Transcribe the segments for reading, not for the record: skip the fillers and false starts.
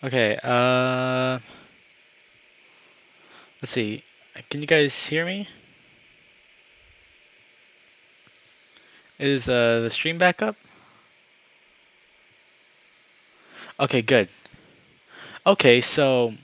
Okay, let's see. Can you guys hear me? Is the stream back up? Okay, good. Okay, so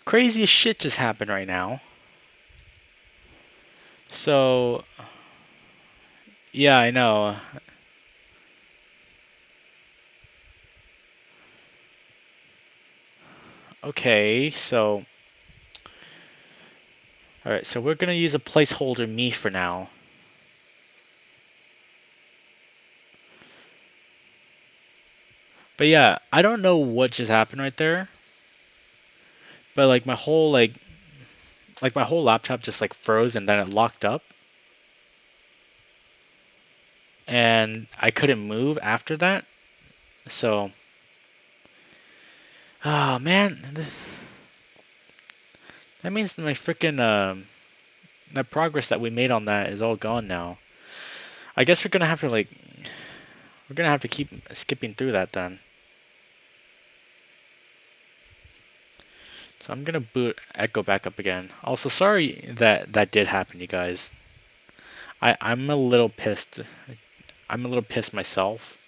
craziest shit just happened right now. So, yeah, I know. Okay, so all right, so we're gonna use a placeholder me for now. But yeah, I don't know what just happened right there. But like my whole laptop just like froze and then it locked up and I couldn't move after that. So, oh man, that means my freaking the progress that we made on that is all gone now. I guess we're gonna have to keep skipping through that then. So I'm gonna boot Echo back up again. Also, sorry that that did happen, you guys. I'm a little pissed. I'm a little pissed myself.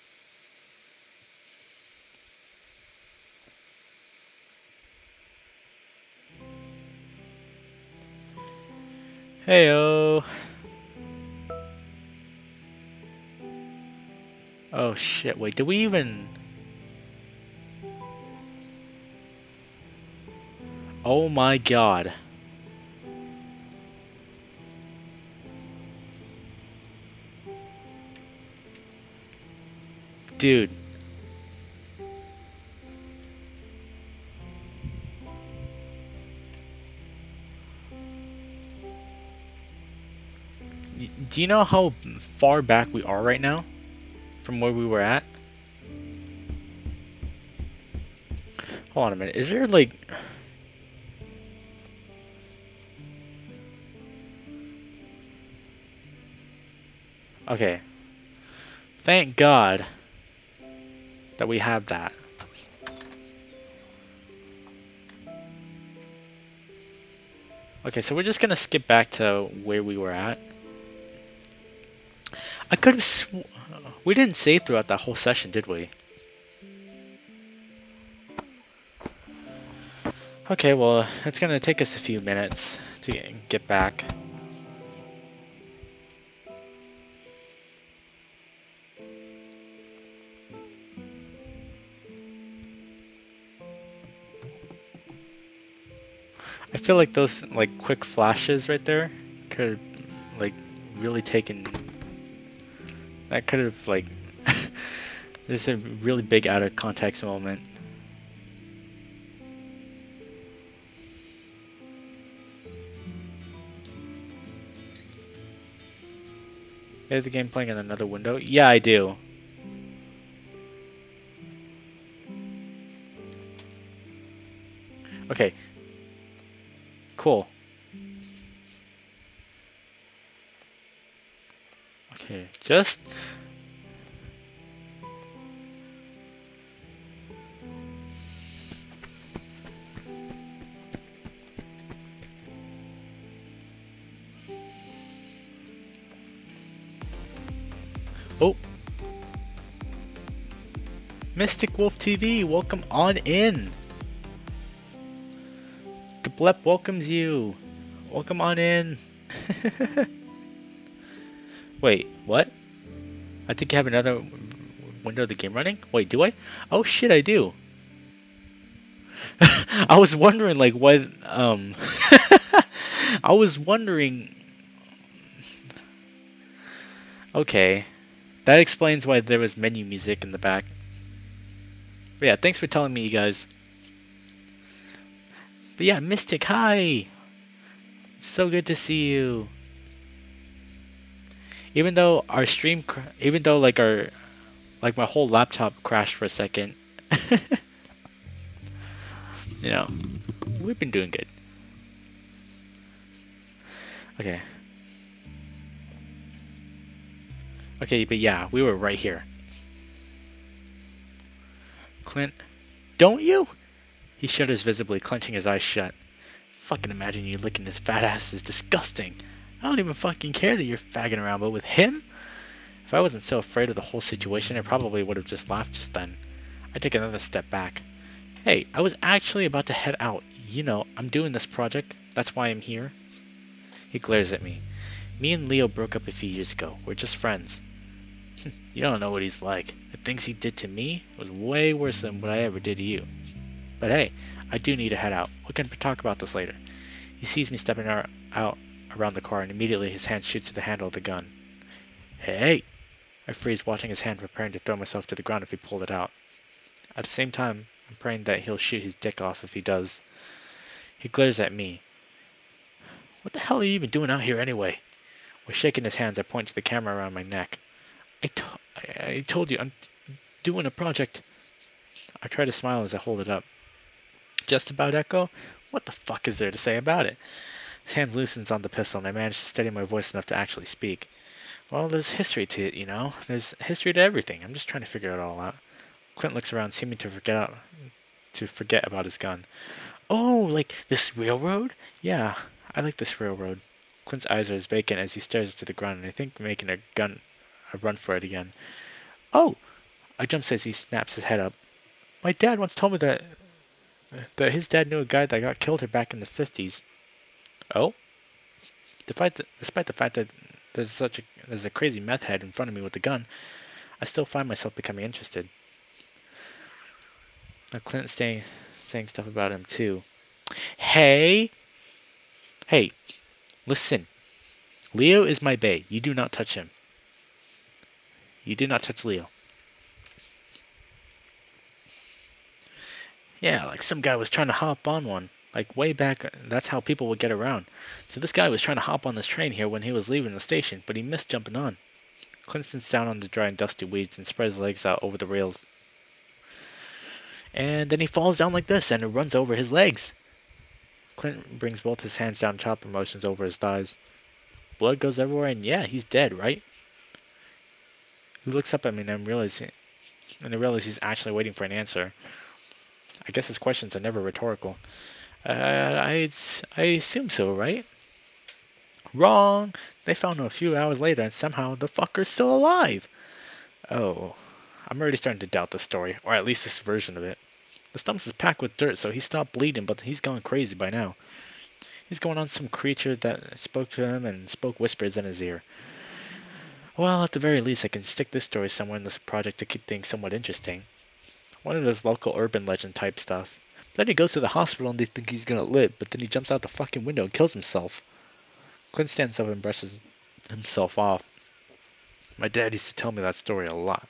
Heyo. Oh shit! Wait, did we even? Oh my god, dude. Do you know how far back we are right now from where we were at? Hold on a minute. Is there like? Okay. Thank God that we have that. Okay, so we're just gonna skip back to where we were at. I could have we didn't save throughout that whole session, did we? Okay, well, it's gonna take us a few minutes to get back. I feel like those like quick flashes right there could have like really taken that could have like this is a really big out of context moment. Is the game playing in another window? Yeah, I do. Okay, cool. Okay, just oh, Mystic Wolf TV, welcome on in. The Blep welcomes you. Welcome on in. Wait, what? I think you have another window of the game running? Wait, do I? Oh shit, I do. I was wondering like what I was wondering okay. That explains why there was menu music in the back. But yeah, thanks for telling me you guys. But yeah, Mystic, hi! It's so good to see you. Even though our stream even though like our like my whole laptop crashed for a second. You know, we've been doing good. Okay. Okay, but yeah, we were right here. Clint. don't you? He shudders visibly, clenching his eyes shut. Fucking imagine you licking his fat ass is disgusting. I don't even fucking care that you're fagging around, but with him? If I wasn't so afraid of the whole situation, I probably would have just laughed just then. I take another step back. Hey, I was actually about to head out. You know, I'm doing this project. That's why I'm here. He glares at me. Me and Leo broke up a few years ago. We're just friends. You don't know what he's like. The things he did to me was way worse than what I ever did to you. But hey, I do need to head out. We can talk about this later. He sees me stepping out around the car, and immediately his hand shoots to the handle of the gun. Hey! I freeze, watching his hand, preparing to throw myself to the ground if he pulled it out. At the same time, I'm praying that he'll shoot his dick off if he does. He glares at me. What the hell are you even doing out here anyway? With shaking his hands, I point to the camera around my neck. I told you, I'm doing a project. I try to smile as I hold it up. Just about Echo? What the fuck is there to say about it? His hand loosens on the pistol, and I manage to steady my voice enough to actually speak. Well, there's history to it, you know? There's history to everything. I'm just trying to figure it all out. Clint looks around, seeming to forget about his gun. Oh, like this railroad? Yeah, I like this railroad. Clint's eyes are as vacant as he stares to the ground, and I think making a run for it again. Oh! I jump as he snaps his head up. My dad once told me that his dad knew a guy that got killed here back in the 50s. Oh? Despite the fact that there's a crazy meth head in front of me with a gun, I still find myself becoming interested. Now Clint's saying stuff about him too. Hey, listen. Leo is my bae. You do not touch him. You do not touch Leo. Yeah, like some guy was trying to hop on one. Like way back, that's how people would get around. So this guy was trying to hop on this train here when he was leaving the station, but he missed jumping on. Clint sits down on the dry and dusty weeds and spreads his legs out over the rails. And then he falls down like this, and it runs over his legs. Clint brings both his hands down, chopper motions over his thighs. Blood goes everywhere, and yeah, he's dead, right? He looks up at me, and I realize he's actually waiting for an answer. I guess his questions are never rhetorical. I assume so, right? Wrong! They found him a few hours later, and somehow the fucker's still alive! Oh, I'm already starting to doubt this story, or at least this version of it. The stump is packed with dirt, so he stopped bleeding, but he's gone crazy by now. He's going on some creature that spoke to him and spoke whispers in his ear. Well, at the very least, I can stick this story somewhere in this project to keep things somewhat interesting. One of those local urban legend type stuff. Then he goes to the hospital and they think he's gonna live, but then he jumps out the fucking window and kills himself. Clint stands up and brushes himself off. My dad used to tell me that story a lot.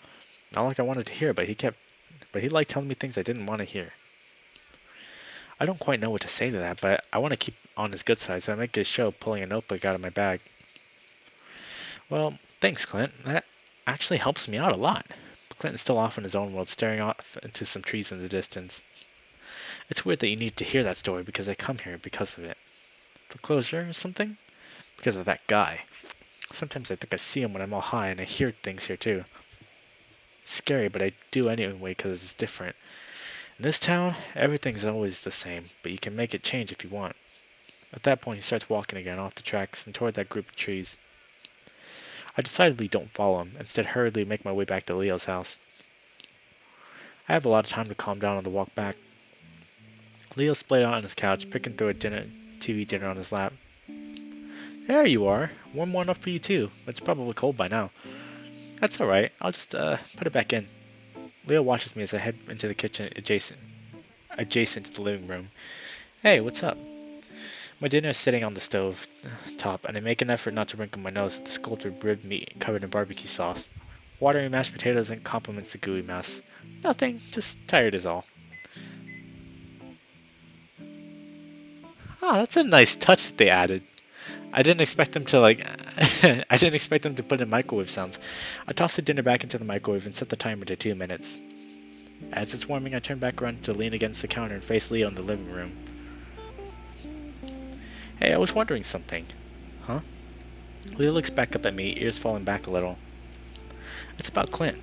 Not like I wanted to hear, but he liked telling me things I didn't want to hear. I don't quite know what to say to that, but I want to keep on his good side, so I make a show of pulling a notebook out of my bag. Well, thanks, Clint. That actually helps me out a lot. Clint is still off in his own world, staring off into some trees in the distance. It's weird that you need to hear that story because I come here because of it. For closure or something? Because of that guy. Sometimes I think I see him when I'm all high, and I hear things here too. It's scary, but I do anyway because it's different. In this town, everything's always the same, but you can make it change if you want. At that point, he starts walking again off the tracks and toward that group of trees. I decidedly don't follow him, instead hurriedly make my way back to Leo's house. I have a lot of time to calm down on the walk back. Leo splayed out on his couch, picking through a TV dinner on his lap. There you are. Warm one up for you too, but it's probably cold by now. That's alright, I'll just put it back in. Leo watches me as I head into the kitchen adjacent to the living room. Hey, what's up? My dinner is sitting on the stove top, and I make an effort not to wrinkle my nose at the sculpted rib meat covered in barbecue sauce. Watery mashed potatoes and complements the gooey mess. Nothing, just tired is all. Ah, that's a nice touch that they added. I didn't expect them to I didn't expect them to put in microwave sounds. I toss the dinner back into the microwave and set the timer to 2 minutes. As it's warming, I turn back around to lean against the counter and face Leo in the living room. Hey, I was wondering something. Huh? Leo looks back up at me, ears falling back a little. It's about Clint.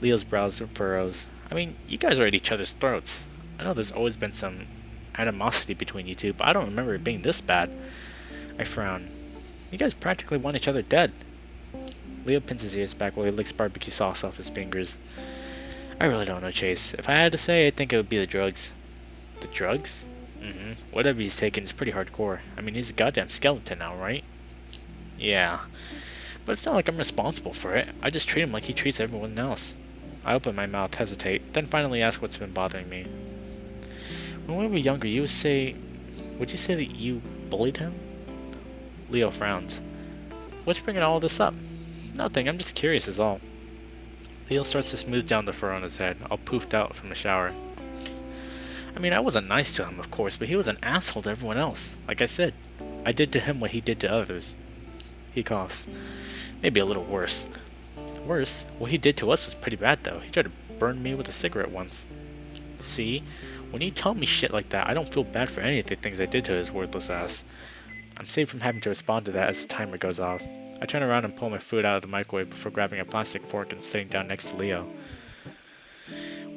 Leo's brows furrows. I mean, you guys are at each other's throats. I know there's always been some animosity between you two, but I don't remember it being this bad. I frown. You guys practically want each other dead. Leo pins his ears back while he licks barbecue sauce off his fingers. I really don't know, Chase. If I had to say, I think it would be the drugs. The drugs? Mm-hmm. Whatever he's taking is pretty hardcore. I mean, he's a goddamn skeleton now, right? Yeah. But it's not like I'm responsible for it. I just treat him like he treats everyone else. I open my mouth, hesitate, then finally ask what's been bothering me. When we were younger, would you say that you bullied him? Leo frowns. What's bringing all this up? Nothing, I'm just curious is all. Leo starts to smooth down the fur on his head, all poofed out from the shower. I mean, I wasn't nice to him, of course, but he was an asshole to everyone else. Like I said, I did to him what he did to others. He coughs. Maybe a little worse. Worse? What he did to us was pretty bad, though. He tried to burn me with a cigarette once. See? When you tell me shit like that, I don't feel bad for any of the things I did to his worthless ass. I'm saved from having to respond to that as the timer goes off. I turn around and pull my food out of the microwave before grabbing a plastic fork and sitting down next to Leo.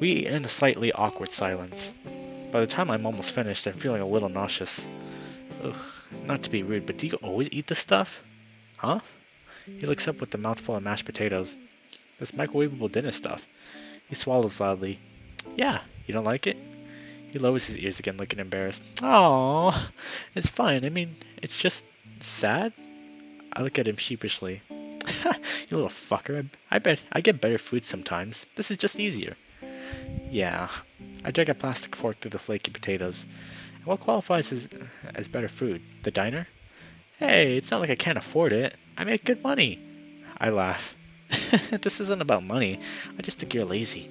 We eat in a slightly awkward silence. By the time I'm almost finished, I'm feeling a little nauseous. Ugh, not to be rude, but do you always eat this stuff? Huh? He looks up with a mouthful of mashed potatoes. This microwavable dinner stuff. He swallows loudly. Yeah, you don't like it? He lowers his ears again, looking embarrassed. Aww, it's fine. I mean, it's just sad. I look at him sheepishly. You little fucker. I bet I get better food sometimes. This is just easier. Yeah. I drag a plastic fork through the flaky potatoes. What qualifies as better food? The diner? Hey, it's not like I can't afford it. I make good money. I laugh. This isn't about money. I just think you're lazy.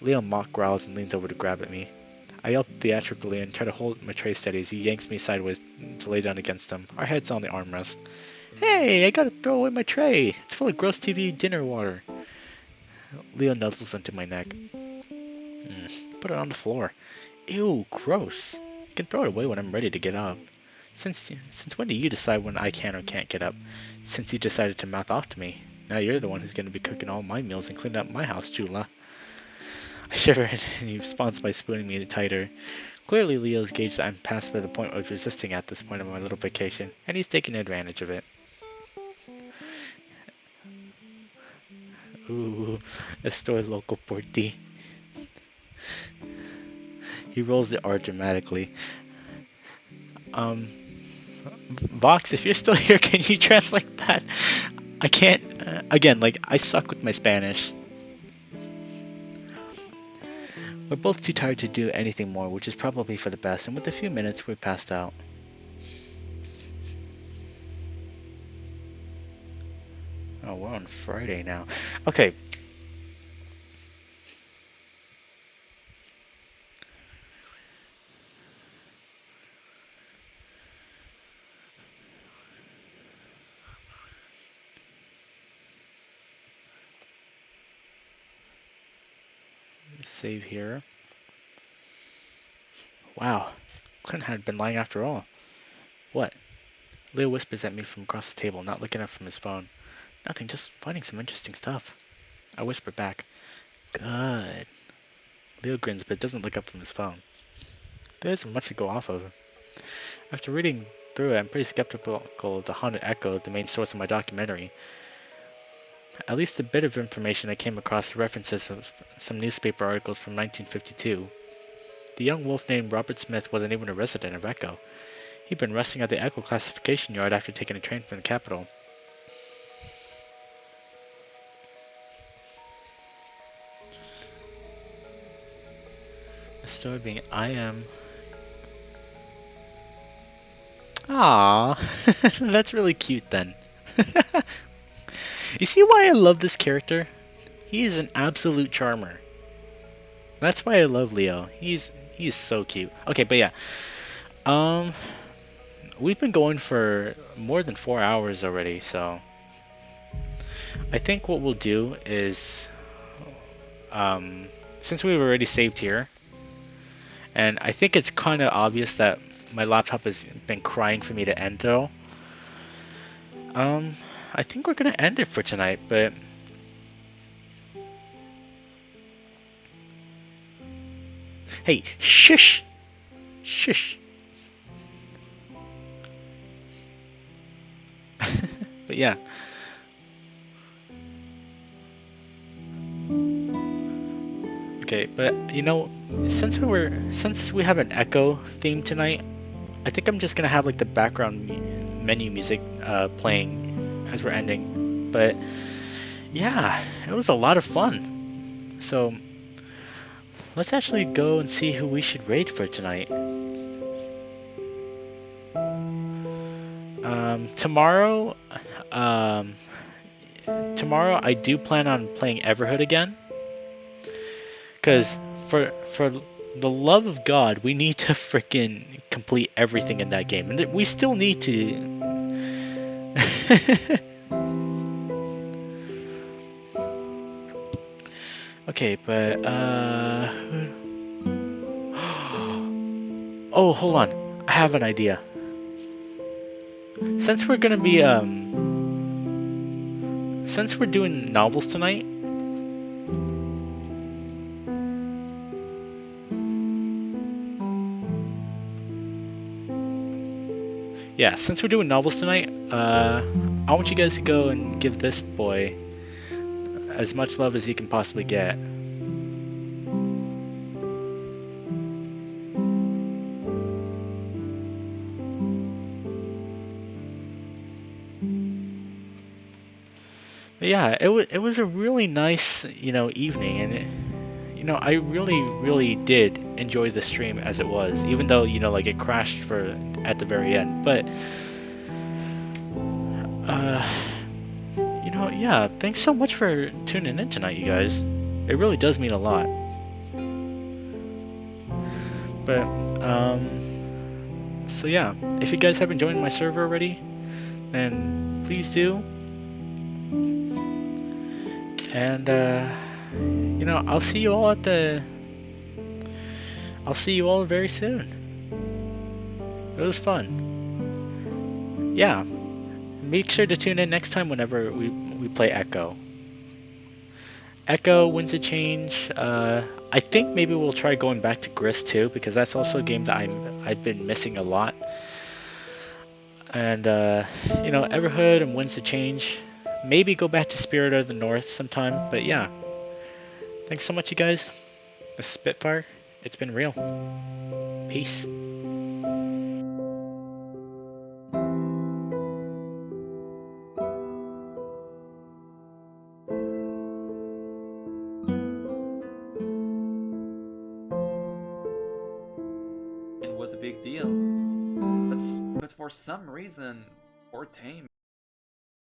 Leo mock growls and leans over to grab at me. I yell theatrically and try to hold my tray steady as he yanks me sideways to lay down against him. Our heads on the armrest. Hey, I gotta throw away my tray. It's full of gross TV dinner water. Leo nuzzles into my neck. Put it on the floor. Ew, gross. You can throw it away when I'm ready to get up. Since when do you decide when I can or can't get up? Since you decided to mouth off to me. Now you're the one who's going to be cooking all my meals and cleaning up my house, Chula. I shiver and he responds by spooning me tighter. Clearly Leo's gauged that I'm past by the point of resisting at this point of my little vacation, and he's taking advantage of it. Ooh, estoy loco por ti. He rolls the R dramatically. Vox, if you're still here, can you translate that? I can't, again, like, I suck with my Spanish. We're both too tired to do anything more, which is probably for the best, and with a few minutes, we're passed out. Oh, we're on Friday now. Okay. Save here. Wow. Clint had been lying after all. What? Leo whispers at me from across the table, not looking up from his phone. Nothing, just finding some interesting stuff. I whisper back. Good. Leo grins but doesn't look up from his phone. There isn't much to go off of. After reading through it, I'm pretty skeptical of the Haunted Echo, the main source of my documentary. At least a bit of information I came across references of some newspaper articles from 1952. The young wolf named Robert Smith wasn't even a resident of Echo. He'd been resting at the Echo classification yard after taking a train from the capital. The story being I am... Aww, that's really cute then. You see why I love this character? He is an absolute charmer. That's why I love Leo. He's so cute. Okay, but yeah. We've been going for more than 4 hours already, so I think what we'll do is since we've already saved here, and I think it's kind of obvious that my laptop has been crying for me to end though. I think we're gonna end it for tonight, but Hey, shush! Shush! But yeah. Okay, but you know, since we have an echo theme tonight, I think I'm just gonna have like the background menu music playing as we're ending. But yeah, it was a lot of fun. So let's actually go and see who we should raid for tonight. Tomorrow, um, tomorrow I do plan on playing Everhood again, cause for the love of God, we need to freaking complete everything in that game, and we still need to. Okay, but oh, hold on, I have an idea. Since we're gonna be since we're doing novels tonight, yeah, since we're doing novels tonight, I want you guys to go and give this boy as much love as you can possibly get. But yeah, it was a really nice, evening, and I really did enjoy the stream as it was, even though like it crashed for at the very end. But uh, yeah, thanks so much for tuning in tonight, you guys. It really does mean a lot. But so yeah, if you guys haven't joined my server already, then please do. And I'll see you all I'll see you all very soon. It was fun. Yeah, make sure to tune in next time whenever we play Echo. Echo, Winds of Change. I think maybe we'll try going back to Grist too, because that's also a game that I've been missing a lot. And Everhood and Winds of Change. Maybe go back to Spirit of the North sometime. But yeah, thanks so much, you guys. This is Spitfire. It's been real. Peace. It was a big deal. But for some reason, poor Tame